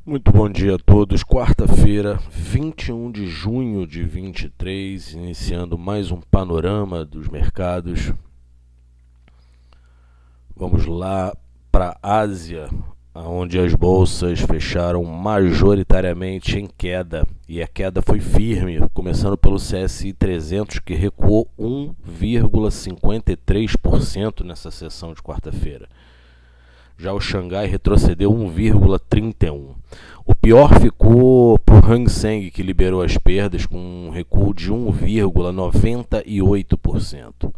Muito bom dia a todos. Quarta-feira, 21 de junho de 23, iniciando mais um panorama dos mercados. Vamos lá para a Ásia, onde as bolsas fecharam majoritariamente em queda. E a queda foi firme, começando pelo CSI 300, que recuou 1,53% nessa sessão de quarta-feira. Já o Xangai retrocedeu 1,31%. O pior ficou para o Hang Seng, que liberou as perdas com um recuo de 1,98%.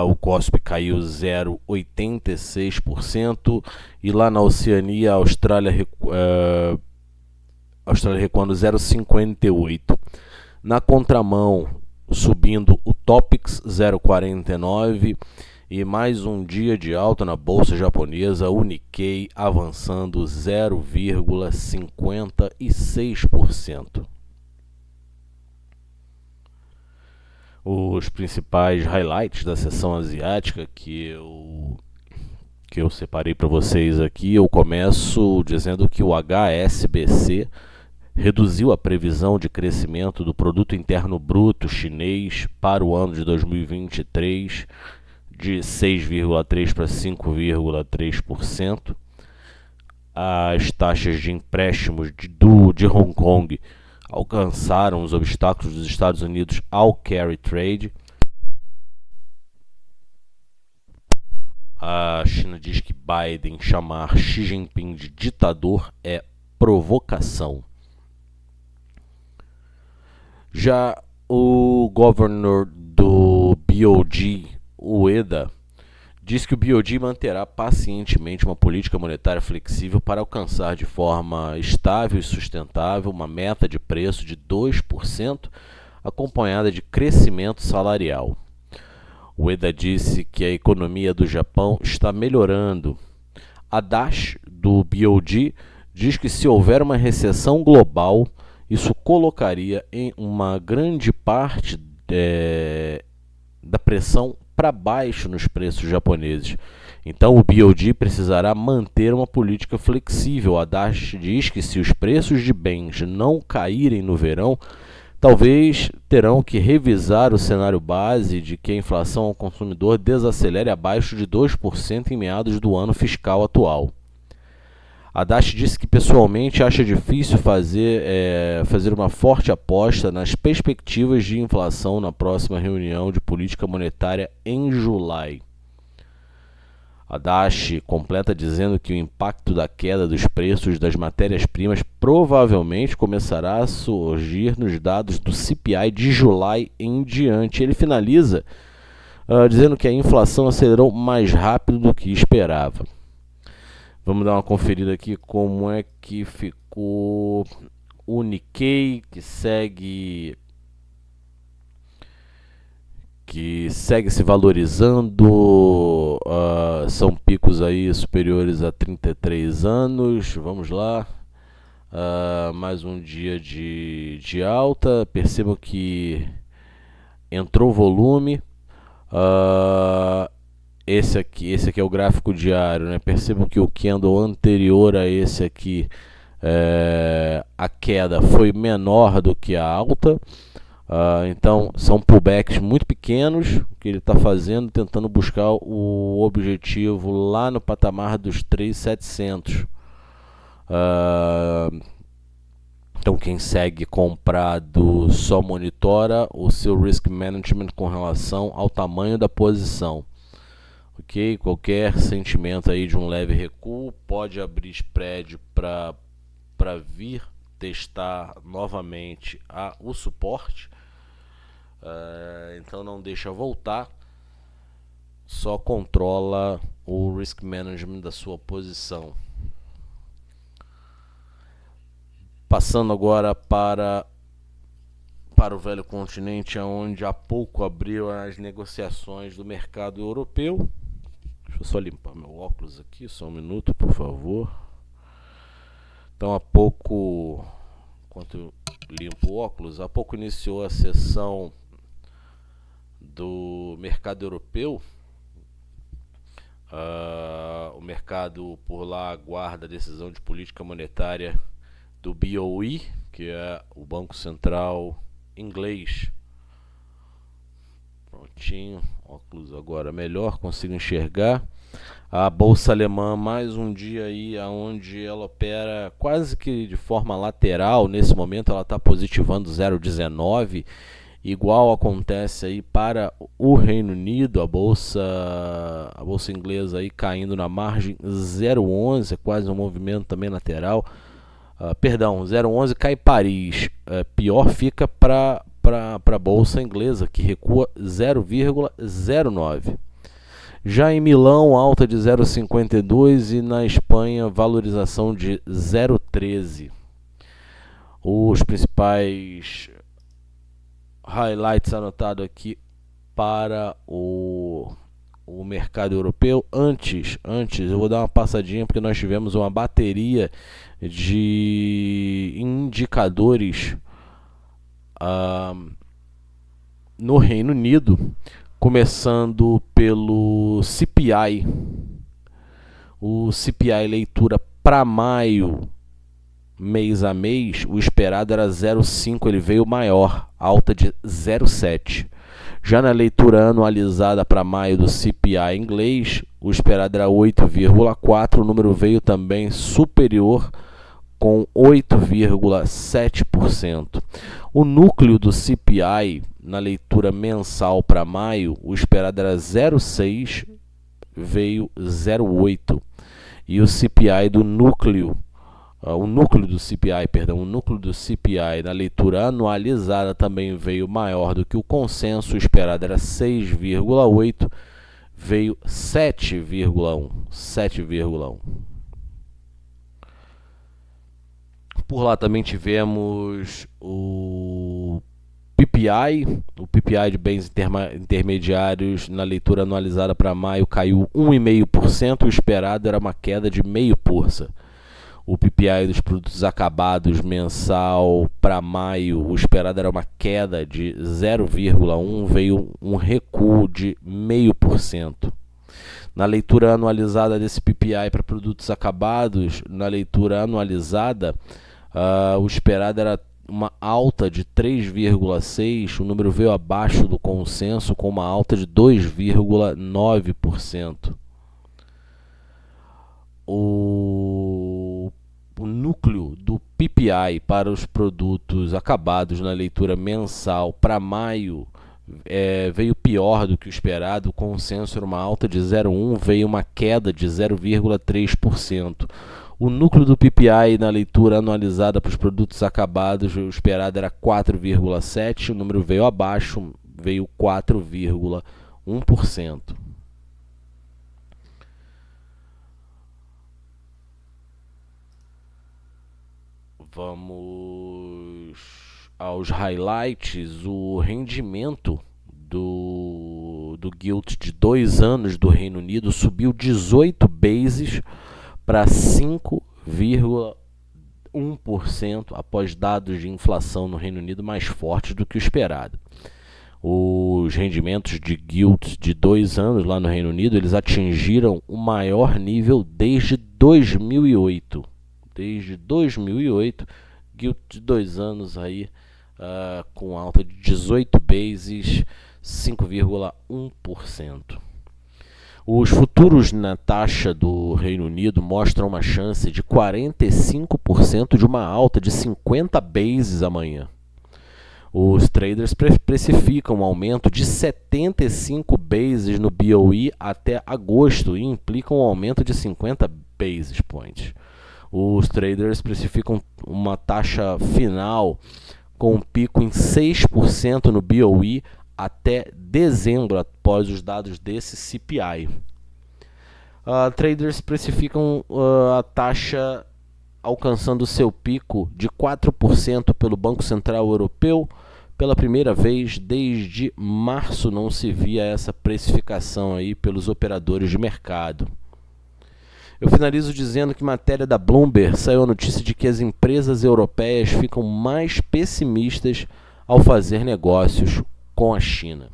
O Kospi caiu 0,86%. E lá na Oceania, a Austrália recuando 0,58%. Na contramão, subindo o Topix 0,49%. E mais um dia de alta na bolsa japonesa, o Nikkei avançando 0,56%. Os principais highlights da sessão asiática que eu separei para vocês aqui, eu começo dizendo que o HSBC reduziu a previsão de crescimento do Produto Interno Bruto chinês para o ano de 2023, de 6,3% para 5,3%. As taxas de empréstimos de Hong Kong alcançaram os obstáculos dos Estados Unidos ao carry trade. A China diz que Biden chamar Xi Jinping de ditador é provocação. Já o governor do BOJ, Ueda, diz que o BOJ manterá pacientemente uma política monetária flexível para alcançar de forma estável e sustentável uma meta de preço de 2%, acompanhada de crescimento salarial. Ueda disse que a economia do Japão está melhorando. A Dash, do BOJ, diz que se houver uma recessão global, isso colocaria em uma grande parte da pressão para baixo nos preços japoneses. Então o BOJ precisará manter uma política flexível. A Dash diz que se os preços de bens não caírem no verão, talvez terão que revisar o cenário base de que a inflação ao consumidor desacelere abaixo de 2% em meados do ano fiscal atual. A Dash disse que pessoalmente acha difícil fazer uma forte aposta nas perspectivas de inflação na próxima reunião de política monetária em julho. A Dash completa dizendo que o impacto da queda dos preços das matérias-primas provavelmente começará a surgir nos dados do CPI de julho em diante. Ele finaliza dizendo que a inflação acelerou mais rápido do que esperava. Vamos dar uma conferida aqui como é que ficou o Nikkei, que segue se valorizando. São picos aí superiores a 33 anos. Vamos lá. Mais um dia de alta. Percebam que entrou volume. Esse aqui é o gráfico diário, né? Percebam que o candle anterior a esse aqui, a queda foi menor do que a alta. Então são pullbacks muito pequenos que ele está fazendo, tentando buscar o objetivo lá no patamar dos 3.700. Então quem segue comprado só monitora o seu risk management com relação ao tamanho da posição. Ok, qualquer sentimento aí de um leve recuo pode abrir spread para vir testar novamente o suporte. Então não deixa voltar, só controla o risk management da sua posição. Passando agora para o velho continente, onde há pouco abriu as negociações do mercado europeu. Deixa eu só limpar meu óculos aqui, só um minuto, por favor. Então, há pouco, enquanto eu limpo o óculos, há pouco iniciou a sessão do mercado europeu. O mercado por lá aguarda a decisão de política monetária do BOE, que é o Banco Central inglês. Prontinho, óculos agora melhor, consigo enxergar. A bolsa alemã, mais um dia aí onde ela opera quase que de forma lateral. Nesse momento ela está positivando 0,19, igual acontece aí para o Reino Unido. A bolsa inglesa aí caindo na margem 0,11, é quase um movimento também lateral. 0,11 cai Paris. Pior fica para a bolsa inglesa, que recua 0,09. Já em Milão, alta de 0,52 e na Espanha, valorização de 0,13. Os principais highlights anotados aqui para o mercado europeu. Antes, eu vou dar uma passadinha porque nós tivemos uma bateria de indicadores no Reino Unido, começando pelo CPI. O CPI leitura para maio, mês a mês, o esperado era 0,5, ele veio maior, alta de 0,7. Já na leitura anualizada para maio do CPI inglês, o esperado era 8,4, o número veio também superior, com 8,7%. O núcleo do CPI, na leitura mensal para maio, o esperado era 0,6, veio 0,8. E o CPI do núcleo, o núcleo do CPI na leitura anualizada também veio maior do que o consenso. O esperado era 6,8, veio 7,1. Por lá também tivemos o PPI de bens intermediários na leitura anualizada para maio caiu 1,5%, o esperado era uma queda de 0,5%. O PPI dos produtos acabados mensal para maio, o esperado era uma queda de 0,1%, veio um recuo de 0,5%. Na leitura anualizada desse PPI para produtos acabados, na leitura anualizada, o esperado era uma alta de 3,6%, o número veio abaixo do consenso com uma alta de 2,9%. O núcleo do PPI para os produtos acabados na leitura mensal para maio veio pior do que o esperado. O consenso era uma alta de 0,1%, veio uma queda de 0,3%. O núcleo do PPI na leitura anualizada para os produtos acabados, o esperado era 4,7%, o número veio abaixo, veio 4,1%. Vamos aos highlights. O rendimento do Gilt de 2 anos do Reino Unido subiu 18 bases para 5,1% após dados de inflação no Reino Unido mais fortes do que o esperado. Os rendimentos de Gilt de 2 anos lá no Reino Unido, eles atingiram o maior nível desde 2008. Desde 2008, Gilt de 2 anos aí, com alta de 18 bases, 5,1%. Os futuros na taxa do Reino Unido mostram uma chance de 45% de uma alta de 50 bases amanhã. Os traders precificam um aumento de 75 bases no BOE até agosto e implicam um aumento de 50 basis points. Os traders precificam uma taxa final com um pico em 6% no BOE até dezembro, após os dados desse CPI. Traders precificam a taxa alcançando seu pico de 4% pelo Banco Central Europeu. Pela primeira vez desde março não se via essa precificação aí pelos operadores de mercado. Eu finalizo dizendo que matéria da Bloomberg saiu a notícia de que as empresas europeias ficam mais pessimistas ao fazer negócios com a China.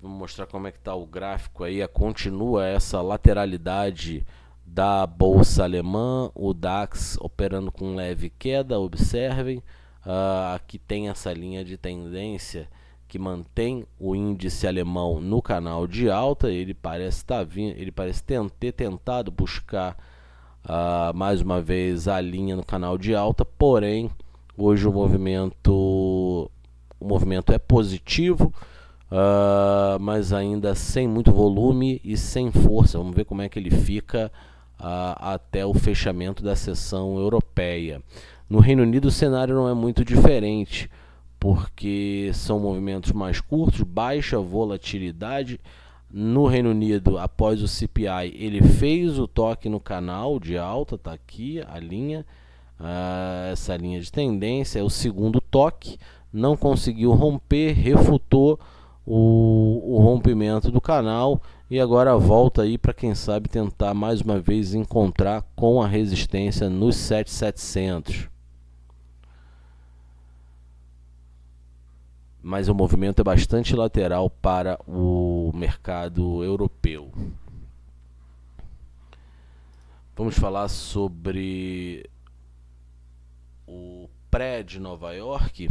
Vamos mostrar como é que está o gráfico aí. Continua essa lateralidade da bolsa alemã, o DAX operando com leve queda. Observem, aqui tem essa linha de tendência que mantém o índice alemão no canal de alta. Ele parece ter tentado buscar mais uma vez a linha no canal de alta, porém hoje o movimento é positivo, mas ainda sem muito volume e sem força. Vamos ver como é que ele fica até o fechamento da sessão europeia. No Reino Unido o cenário não é muito diferente, porque são movimentos mais curtos, baixa volatilidade. No Reino Unido, após o CPI, ele fez o toque no canal de alta, está aqui a linha, essa linha de tendência é o segundo toque, não conseguiu romper, refutou o rompimento do canal e agora volta aí para quem sabe tentar mais uma vez encontrar com a resistência nos 7.700. Mas o movimento é bastante lateral para o mercado europeu. Vamos falar sobre o pré de Nova York.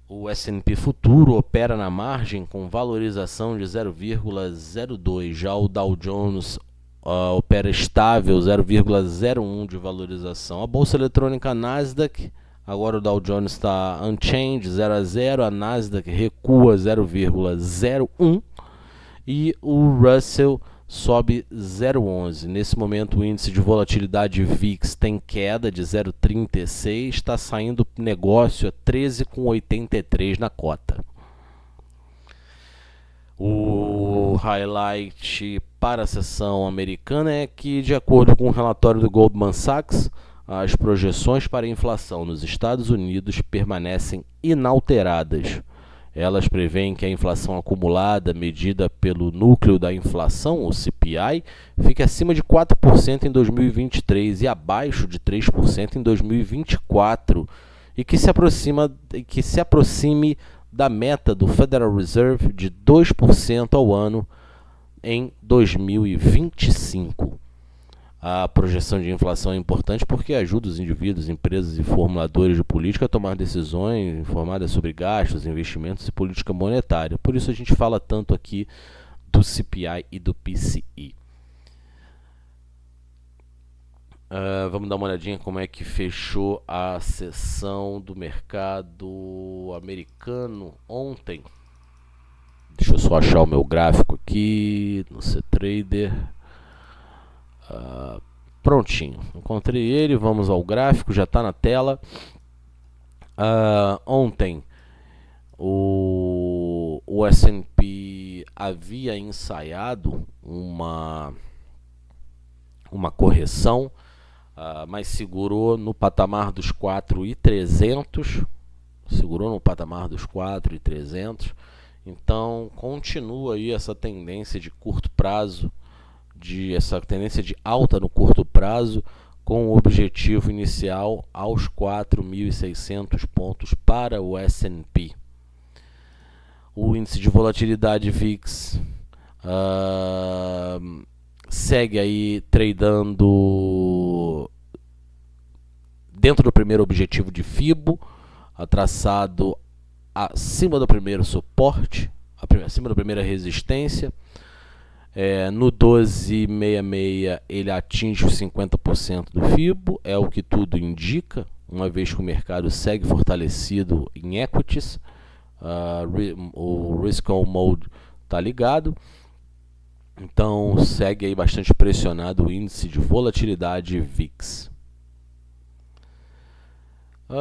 O S&P futuro opera na margem com valorização de 0,02. Já o Dow Jones opera estável, 0,01 de valorização. A bolsa eletrônica Nasdaq, agora o Dow Jones está unchanged, 0 a 0, a Nasdaq recua 0,01 e o Russell sobe 0,11. Nesse momento o índice de volatilidade VIX tem queda de 0,36, está saindo negócio a 13,83 na cota. O highlight para a sessão americana é que, de acordo com o relatório do Goldman Sachs, as projeções para a inflação nos Estados Unidos permanecem inalteradas. Elas preveem que a inflação acumulada, medida pelo núcleo da inflação, o CPI, fique acima de 4% em 2023 e abaixo de 3% em 2024, e que se aproxime da meta do Federal Reserve de 2% ao ano em 2025. A projeção de inflação é importante porque ajuda os indivíduos, empresas e formuladores de política a tomar decisões informadas sobre gastos, investimentos e política monetária. Por isso a gente fala tanto aqui do CPI e do PCE. Vamos dar uma olhadinha como é que fechou a sessão do mercado americano ontem. Deixa eu só achar o meu gráfico aqui no CTrader. Prontinho, encontrei ele, vamos ao gráfico, já está na tela. Ontem o S&P havia ensaiado uma correção, mas segurou no patamar dos 4.300, então continua aí essa tendência de curto prazo, essa tendência de alta no curto prazo, com o objetivo inicial aos 4.600 pontos para o S&P. O índice de volatilidade VIX segue aí tradando dentro do primeiro objetivo de Fibo, traçado acima do primeiro suporte, acima da primeira resistência. No 12,66 ele atinge os 50% do Fibo, é o que tudo indica, uma vez que o mercado segue fortalecido em equities. O Risk On Mode está ligado, então segue aí bastante pressionado o índice de volatilidade VIX.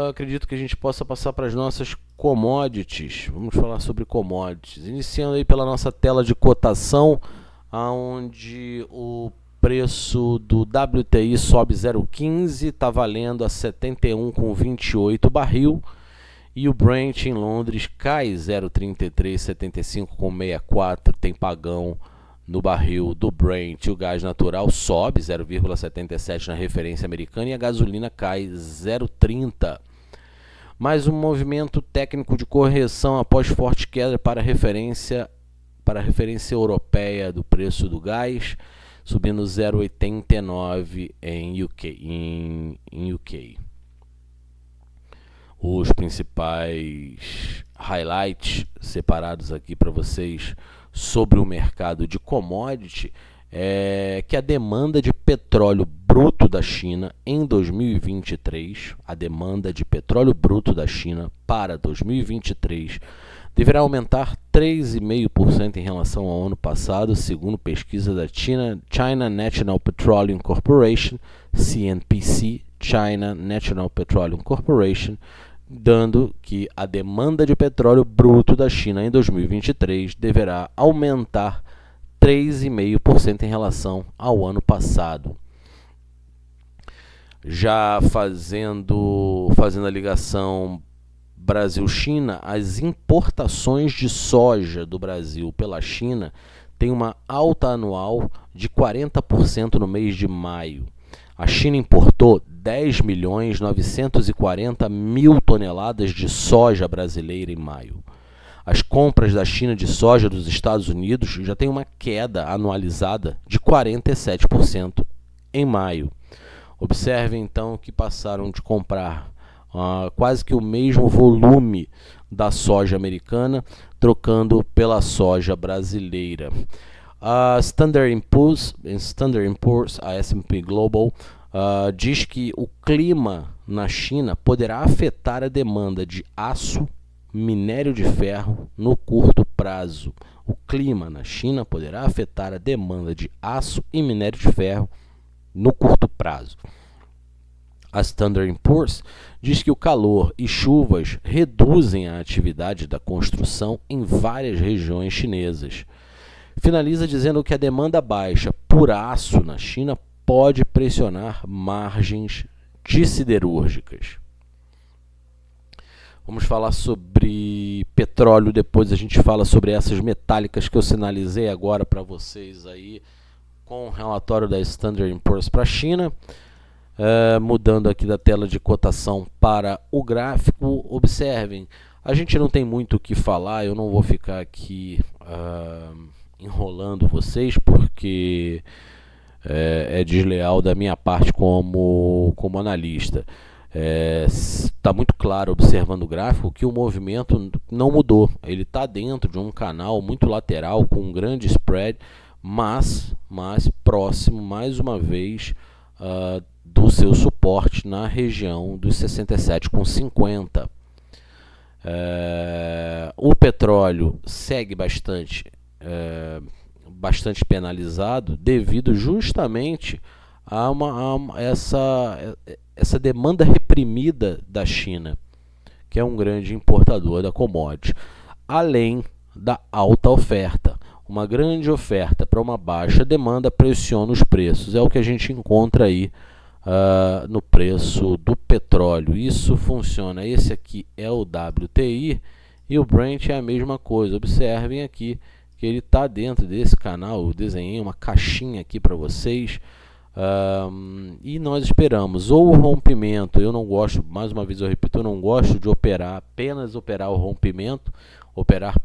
Acredito que a gente possa passar para as nossas commodities. Vamos falar sobre commodities, iniciando aí pela nossa tela de cotação, onde o preço do WTI sobe 0,15, está valendo a 71,28 barril, e o Brent em Londres cai 0,33, 75,64, tem pagão no barril do Brent. O gás natural sobe 0,77 na referência americana e a gasolina cai 0,30. Mais um movimento técnico de correção após forte queda para a referência europeia do preço do gás, subindo 0,89 em UK. Os principais highlights separados aqui para vocês sobre o mercado de commodity é que a demanda de petróleo bruto da China em 2023, a demanda de petróleo bruto da China para 2023 deverá aumentar 3,5% em relação ao ano passado, segundo pesquisa da China National Petroleum Corporation, CNPC, China National Petroleum Corporation, dando que a demanda de petróleo bruto da China em 2023 deverá aumentar 3,5% em relação ao ano passado. Já fazendo a ligação Brasil-China, as importações de soja do Brasil pela China têm uma alta anual de 40% no mês de maio. A China importou 10.940.000 toneladas de soja brasileira em maio. As compras da China de soja dos Estados Unidos já têm uma queda anualizada de 47% em maio. Observe então que passaram de comprar quase que o mesmo volume da soja americana, trocando pela soja brasileira. A Standard Poor's, a S&P Global, diz que o clima na China poderá afetar a demanda de aço, minério de ferro no curto prazo. O clima na China poderá afetar a demanda de aço e minério de ferro no curto prazo. A Standard Poor's diz que o calor e chuvas reduzem a atividade da construção em várias regiões chinesas. Finaliza dizendo que a demanda baixa por aço na China pode pressionar margens de siderúrgicas. Vamos falar sobre petróleo, depois a gente fala sobre essas metálicas que eu sinalizei agora para vocês aí com o relatório da Standard Poor's para a China. Mudando aqui da tela de cotação para o gráfico, observem, a gente não tem muito o que falar, eu não vou ficar aqui enrolando vocês, porque é desleal da minha parte como analista. Está muito claro, observando o gráfico, que o movimento não mudou, ele está dentro de um canal muito lateral, com um grande spread, mas próximo, mais uma vez, do seu suporte na região dos 67,50. O petróleo segue bastante penalizado devido justamente a essa demanda reprimida da China, que é um grande importador da commodity, além da alta oferta. Uma grande oferta para uma baixa demanda pressiona os preços, é o que a gente encontra aí no preço do petróleo. Isso funciona, esse aqui é o WTI e o Brent é a mesma coisa. Observem aqui que ele está dentro desse canal, eu desenhei uma caixinha aqui para vocês, e nós esperamos ou o rompimento. Eu não gosto, mais uma vez eu repito, eu não gosto de apenas operar o rompimento, operar,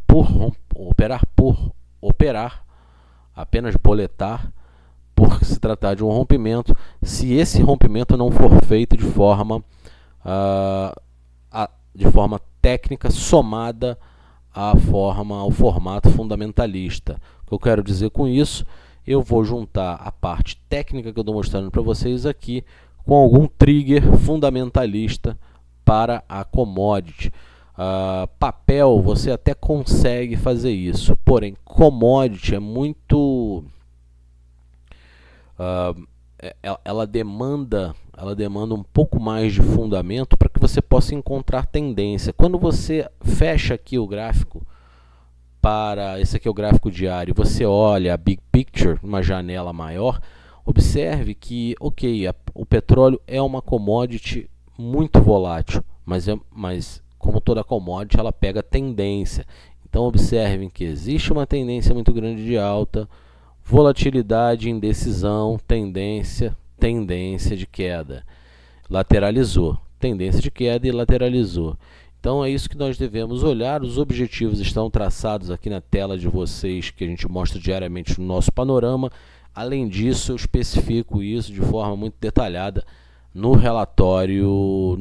apenas boletar, por se tratar de um rompimento, se esse rompimento não for feito de forma técnica, somada ao formato fundamentalista. O que eu quero dizer com isso? Eu vou juntar a parte técnica que eu estou mostrando para vocês aqui com algum trigger fundamentalista para a commodity. Papel, você até consegue fazer isso, porém commodity é muito... ela demanda um pouco mais de fundamento para que você possa encontrar tendência. Quando você fecha aqui o gráfico, esse aqui é o gráfico diário, você olha a Big Picture, uma janela maior, observe que, o petróleo é uma commodity muito volátil, mas como toda commodity, ela pega tendência. Então observem que existe uma tendência muito grande de alta, volatilidade, indecisão, tendência de queda. Lateralizou. tendência de queda e lateralizou. Então é isso que nós devemos olhar. Os objetivos estão traçados aqui na tela de vocês, que a gente mostra diariamente no nosso panorama. Além disso, eu especifico isso de forma muito detalhada no relatório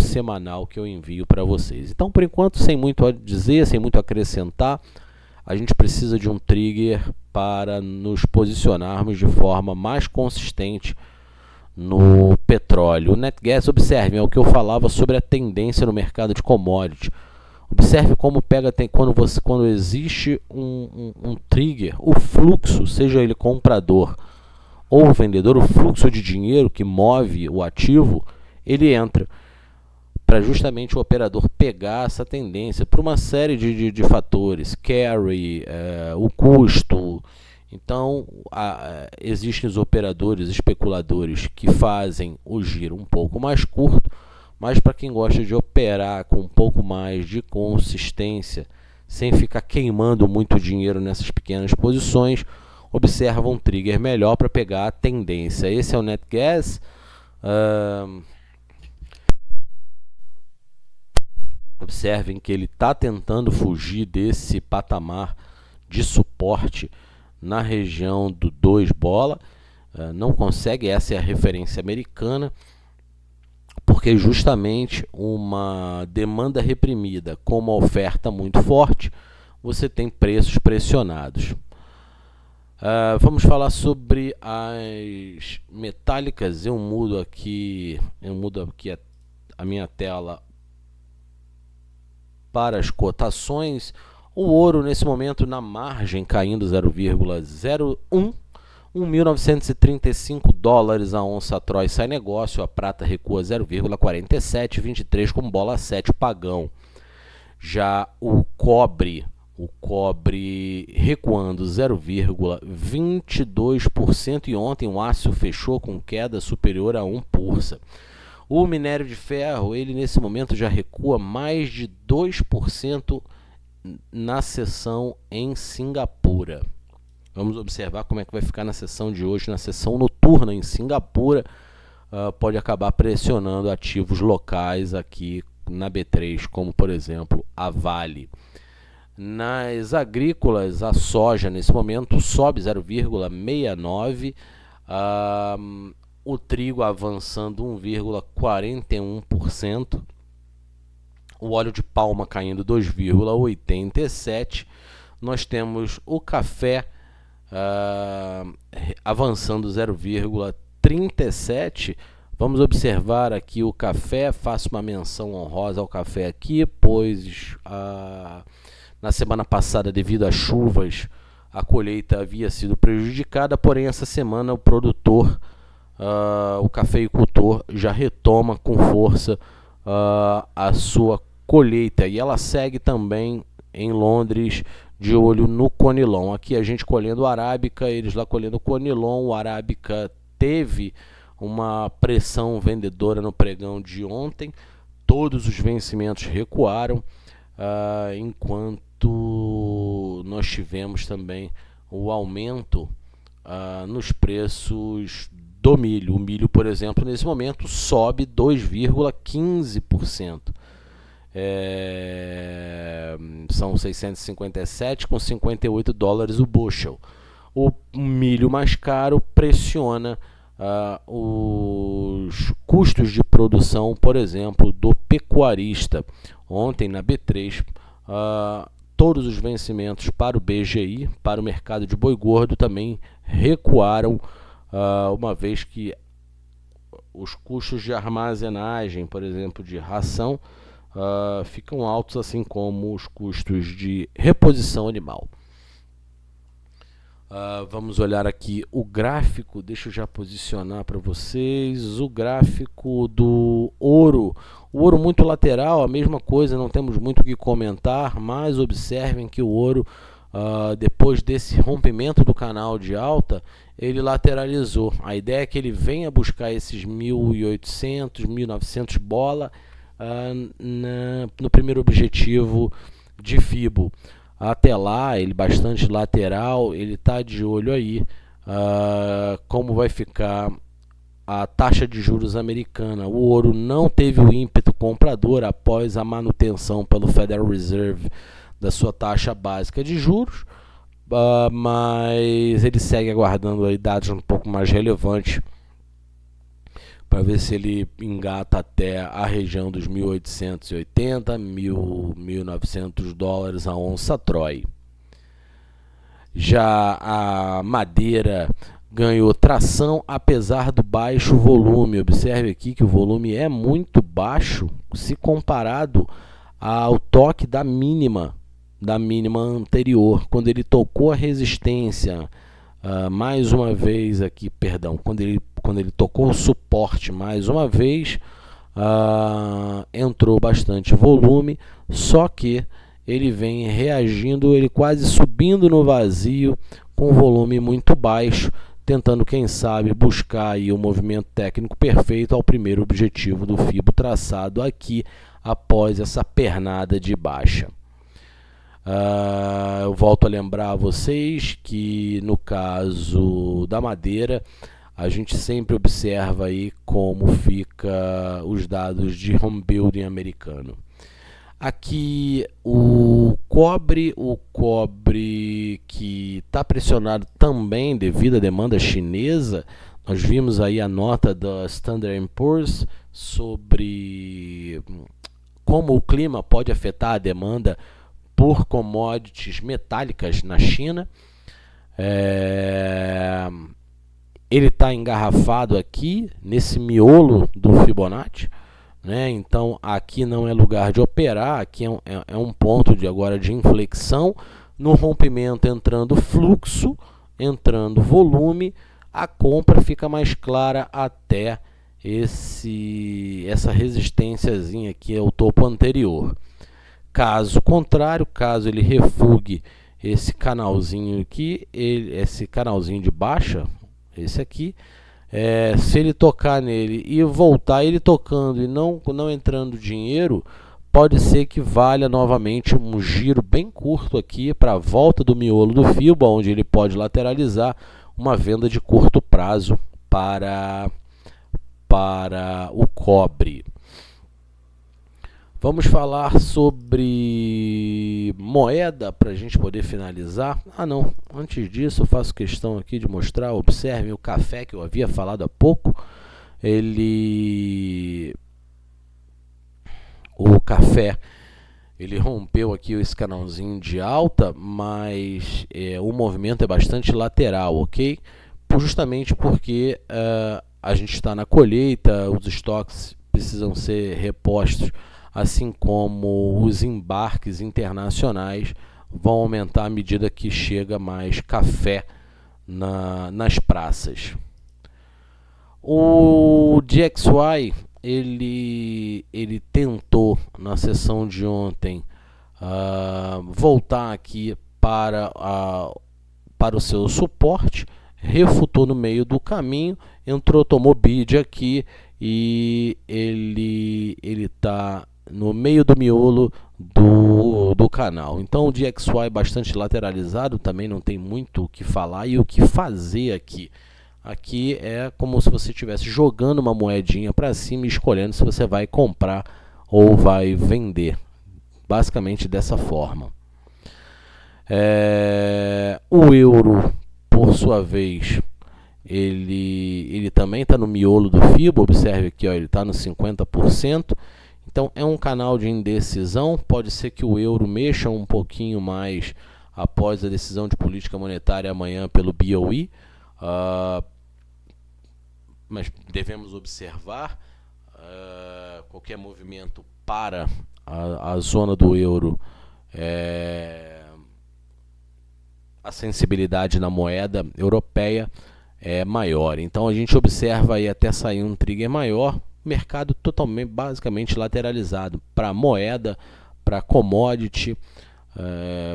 semanal que eu envio para vocês. Então, por enquanto, sem muito a dizer, sem muito a acrescentar, a gente precisa de um trigger para nos posicionarmos de forma mais consistente no petróleo. O NetGas, observem, é o que eu falava sobre a tendência no mercado de commodity. Observe como pega quando existe um trigger, o fluxo, seja ele comprador ou vendedor, o fluxo de dinheiro que move o ativo, ele entra para justamente o operador pegar essa tendência por uma série de fatores, carry, o custo. Então, existem os operadores, especuladores que fazem o giro um pouco mais curto, mas para quem gosta de operar com um pouco mais de consistência, sem ficar queimando muito dinheiro nessas pequenas posições, observa um trigger melhor para pegar a tendência. Esse é o NetGas. Observem que ele está tentando fugir desse patamar de suporte na região do 2 bola, não consegue. Essa é a referência americana, porque justamente uma demanda reprimida com uma oferta muito forte, você tem preços pressionados. Vamos falar sobre as metálicas. Eu mudo aqui a minha tela para as cotações. O ouro nesse momento na margem caindo 0,01, 1.935 dólares a onça Troy sai negócio. A prata recua 0,47, 23 com bola 7 pagão. Já o cobre recuando 0,22%, e ontem o aço fechou com queda superior a 1%. O minério de ferro, ele nesse momento já recua mais de 2% na sessão em Singapura. Vamos observar como é que vai ficar na sessão de hoje, na sessão noturna em Singapura. Pode acabar pressionando ativos locais aqui na B3, como por exemplo a Vale. Nas agrícolas, a soja nesse momento sobe 0,69%, o trigo avançando 1,41%, o óleo de palma caindo 2,87%, nós temos o café avançando 0,37%. Vamos observar aqui o café, faço uma menção honrosa ao café aqui, pois na semana passada, devido às chuvas, a colheita havia sido prejudicada, porém essa semana o produtor, o cafeicultor, já retoma com força a sua colheita, e ela segue também em Londres de olho no Conilon. Aqui a gente colhendo arábica, eles lá colhendo Conilon. O arábica teve uma pressão vendedora no pregão de ontem, todos os vencimentos recuaram, enquanto nós tivemos também o aumento nos preços do milho. O milho, por exemplo, nesse momento sobe 2,15%. São 657,58 dólares o bushel. O milho mais caro pressiona os custos de produção, por exemplo, do pecuarista. Ontem na B3, todos os vencimentos para o BGI, para o mercado de boi gordo, também recuaram, uma vez que os custos de armazenagem, por exemplo, de ração, ficam altos, assim como os custos de reposição animal. Vamos olhar aqui o gráfico. Deixa eu já posicionar para vocês o gráfico do ouro. O ouro muito lateral, a mesma coisa, não temos muito o que comentar, mas observem que o ouro, depois desse rompimento do canal de alta, ele lateralizou. A ideia é que ele venha buscar esses 1.800, 1.900 bola no primeiro objetivo de FIBO. Até lá, ele bastante lateral, ele está de olho aí como vai ficar a taxa de juros americana. O ouro não teve o ímpeto comprador após a manutenção pelo Federal Reserve da sua taxa básica de juros, mas ele segue aguardando aí dados um pouco mais relevantes para ver se ele engata até a região dos 1.880, 1.900 dólares a onça Troy. Já a madeira ganhou tração apesar do baixo volume. Observe aqui que o volume é muito baixo se comparado ao toque da mínima anterior, quando ele tocou a resistência mais uma vez aqui, quando ele tocou o suporte mais uma vez, entrou bastante volume, só que ele vem reagindo, ele quase subindo no vazio com volume muito baixo, tentando, quem sabe, buscar aí o movimento técnico perfeito ao primeiro objetivo do FIBO traçado aqui após essa pernada de baixa. Eu volto a lembrar a vocês que no caso da madeira, a gente sempre observa aí como fica os dados de home building americano. Aqui o cobre que está pressionado também devido à demanda chinesa. Nós vimos aí a nota da Standard & Poor's sobre como o clima pode afetar a demanda por commodities metálicas na China. Ele está engarrafado aqui nesse miolo do Fibonacci, né? Então aqui não é lugar de operar, aqui é um ponto agora de inflexão. No rompimento entrando fluxo, entrando volume, a compra fica mais clara até essa resistênciazinha aqui ao topo anterior. Caso contrário, caso ele refugue esse canalzinho aqui, esse canalzinho de baixa, esse aqui, se ele tocar nele e voltar ele tocando e não entrando dinheiro, pode ser que valha novamente um giro bem curto aqui para a volta do miolo do FIBO, onde ele pode lateralizar uma venda de curto prazo para o cobre. Vamos falar sobre moeda para a gente poder finalizar. Antes disso eu faço questão aqui de mostrar, observe o café que eu havia falado há pouco. O café, ele rompeu aqui esse canalzinho de alta, mas o movimento é bastante lateral, ok? Justamente porque a gente está na colheita, os estoques precisam ser repostos, assim como os embarques internacionais vão aumentar à medida que chega mais café nas praças. O DXY ele tentou na sessão de ontem voltar aqui para o seu suporte, refutou no meio do caminho, tomou bid aqui e ele está no meio do miolo do canal. Então o DXY é bastante lateralizado, também não tem muito o que falar e o que fazer aqui. Aqui é como se você estivesse jogando uma moedinha para cima e escolhendo se você vai comprar ou vai vender. Basicamente dessa forma. O euro, por sua vez, ele também está no miolo do FIBO. Observe aqui, ele está no 50%. Então é um canal de indecisão. Pode ser que o euro mexa um pouquinho mais após a decisão de política monetária amanhã pelo BOE. Mas devemos observar qualquer movimento para a zona do euro. A sensibilidade na moeda europeia é maior. Então a gente observa aí até sair um trigger maior. Mercado totalmente, basicamente lateralizado para moeda, para commodity.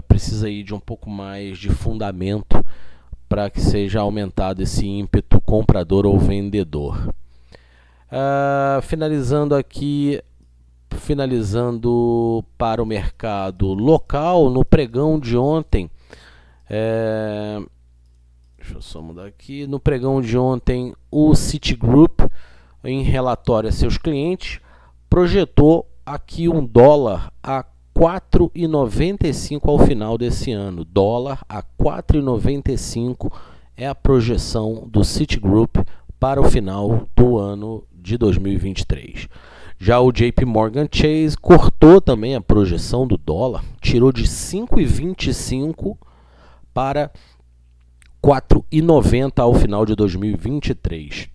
Precisa aí de um pouco mais de fundamento para que seja aumentado esse ímpeto comprador ou vendedor. Finalizando para o mercado local, no pregão de ontem, Deixa eu só mudar aqui. No pregão de ontem, o Citigroup, em relatório a seus clientes, projetou aqui um dólar a 4,95 ao final desse ano. Dólar a 4,95 é a projeção do Citigroup para o final do ano de 2023. Já o JP Morgan Chase cortou também a projeção do dólar, tirou de 5,25 para 4,90 ao final de 2023.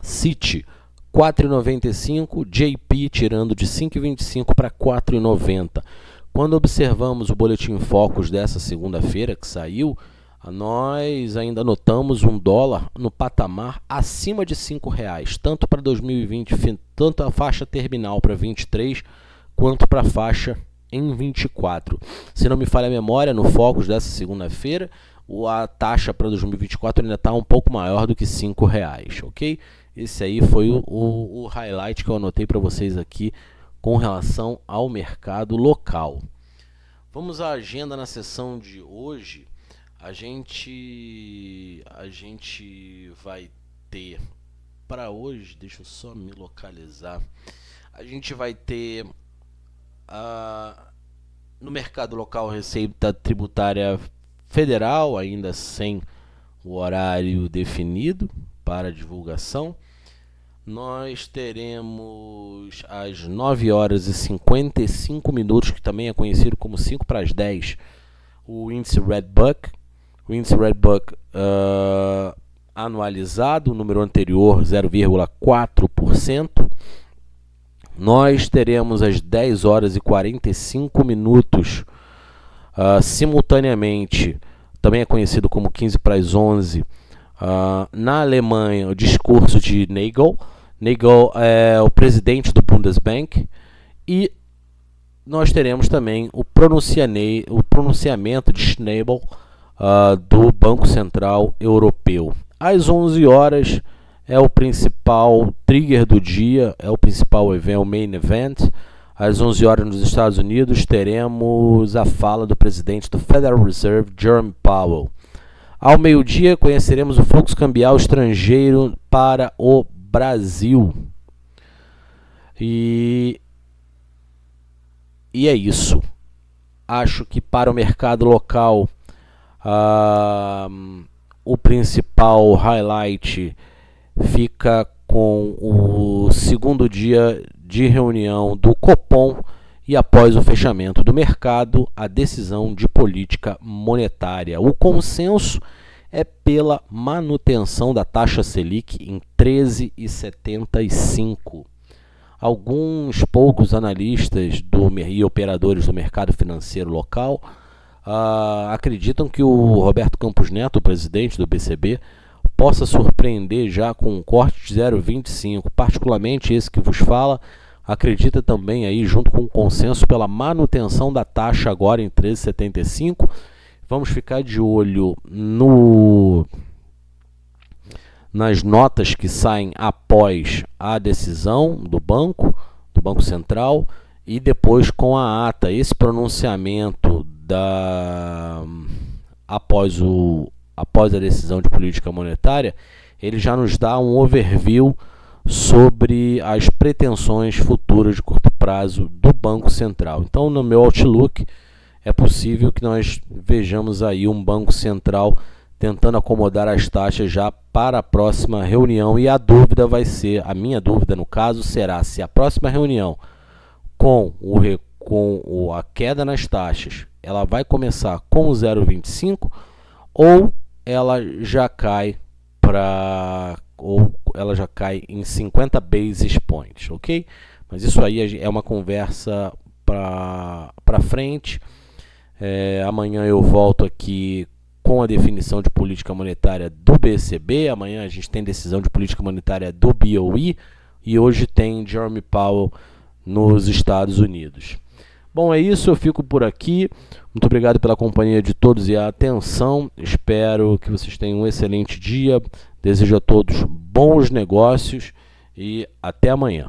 Citi 4,95, JP tirando de 5,25 para 4,90. Quando observamos o boletim Focus dessa segunda-feira que saiu, nós ainda notamos um dólar no patamar acima de R$5, tanto para 2020, tanto a faixa terminal para 23, quanto para a faixa em 24. Se não me falha a memória, no Focus dessa segunda-feira, a taxa para 2024 ainda está um pouco maior do que R$5, ok? Esse aí foi o highlight que eu anotei para vocês aqui com relação ao mercado local. Vamos à agenda na sessão de hoje. A gente vai ter para hoje, deixa eu só me localizar. A gente vai ter no mercado local receita tributária federal, ainda sem o horário definido para divulgação. Nós teremos às 9 horas e 55 minutos, que também é conhecido como 5 para as 10, o índice Redbook. O índice Redbook anualizado, o número anterior 0,4%. Nós teremos às 10 horas e 45 minutos, simultaneamente, também é conhecido como 15 para as 11, na Alemanha, o discurso de Nagel. Nagel é o presidente do Bundesbank. E nós teremos também o pronunciamento de Schnabel, do Banco Central Europeu. Às 11 horas é o principal trigger do dia, é o principal evento, o main event. Às 11 horas nos Estados Unidos teremos a fala do presidente do Federal Reserve, Jerome Powell. Ao meio-dia conheceremos o fluxo cambial estrangeiro para o Brasil. E é isso. Acho que para o mercado local, o principal highlight fica com o segundo dia de reunião do Copom e, após o fechamento do mercado, a decisão de política monetária. O consenso é pela manutenção da taxa Selic em 13,75. Alguns poucos analistas e operadores do mercado financeiro local acreditam que o Roberto Campos Neto, o presidente do BCB, possa surpreender já com um corte de 0,25. Particularmente esse que vos fala acredita também aí, junto com o consenso, pela manutenção da taxa agora em 13,75. Vamos ficar de olho nas notas que saem após a decisão do Banco Central, e depois com a ata. Esse pronunciamento após a decisão de política monetária, ele já nos dá um overview sobre as pretensões futuras de curto prazo do Banco Central. Então, no meu outlook, é possível que nós vejamos aí um Banco Central tentando acomodar as taxas já para a próxima reunião. E a minha dúvida no caso, será se a próxima reunião, com a queda nas taxas, ela vai começar com o 0,25 ou ela já cai em 50 basis points, ok? Mas isso aí é uma conversa para frente. Amanhã eu volto aqui com a definição de política monetária do BCB. Amanhã a gente tem decisão de política monetária do BOE e hoje tem Jerome Powell nos Estados Unidos. Bom, é isso, eu fico por aqui. Muito obrigado pela companhia de todos e a atenção. Espero que vocês tenham um excelente dia. Desejo a todos bons negócios e até amanhã.